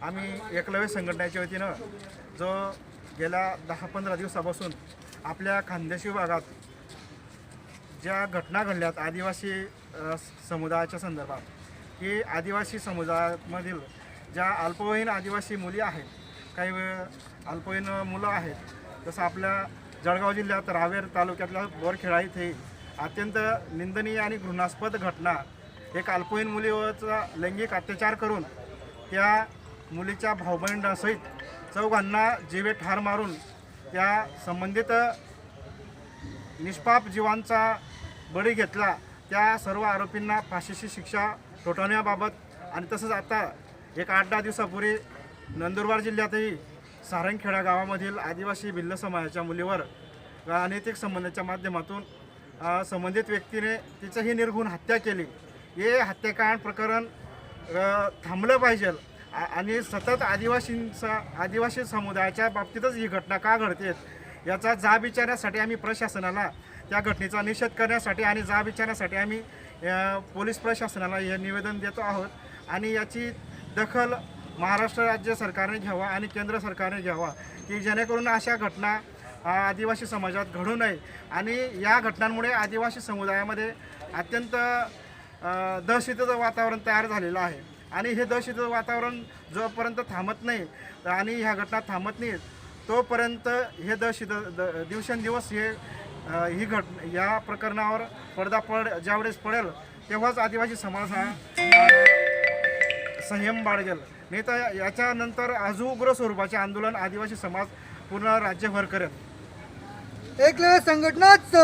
आम्ही एकलव्य संघटनेच्या वतीनं जो गेल्या 10-15 दिवसापासून आपल्या खानदेश विभागात ज्या घटना घडल्यात आदिवासी समुदायाच्या संदर्भात, की आदिवासी समुदायामधील ज्या अल्पवयीन आदिवासी मुली आहेत, काही अल्पवयीन मुलं आहेत, जसं आपल्या जळगाव जिल्ह्यात रावेर तालुक्यातल्या बोरखेडा इथे अत्यंत निंदनीय आणि घृणास्पद घटना, एक अल्पवयीन मुलीवरचा लैंगिक अत्याचार करून त्या मुलीच्या भाऊबंडासहित चौघांना जीवे ठार मारून त्या संबंधित निष्पाप जीवांचा बळी घेतला, त्या सर्व आरोपींना फाशीची शिक्षा ठोठावण्याबाबत आणि तसंच आता एक 8-10 दिवसापूर्वी नंदुरबार जिल्ह्यातही सारंगखेडा गावामधील आदिवासी भिल्ल समाजाच्या मुलीवर अनैतिक संबंधाच्या माध्यमातून संबंधित व्यक्तीने तिचंही निर्घृण हत्या केली. हे हत्याकांड प्रकरण थांबलं पाहिजे आणि सतत आदिवासी समुदायाच्या बाबतीतच ही घटना का घडते याचा जाब विचारण्यासाठी आम्ही प्रशासनाला, त्या घटनेचा निषेध करण्यासाठी आणि जाब विचारण्यासाठी आम्ही पोलीस प्रशासनाला हे निवेदन देतो आहोत. आणि याची दखल महाराष्ट्र राज्य सरकारने घ्यावा आणि केंद्र सरकारने घ्यावा, की जेणेकरून अशा घटना आदिवासी समाजात घडू नये. आणि या घटनांमुळे आदिवासी समुदायामध्ये अत्यंत दहशतीचं वातावरण तयार झालेलं आहे. आणि हे दहशतीचं वातावरण जोपर्यंत थांबत नाही आणि ह्या घटना थांबत नाहीत तोपर्यंत हे दिवसेंदिवस या प्रकरणावर ज्यावेळेस पडेल तेव्हाच आदिवासी समाज हा संयम बाळगेल. नाही तर याच्यानंतर अजून उग्र स्वरूपाचे आंदोलन आदिवासी समाज पूर्ण राज्यभर करेल. एकलव्य संघटनाच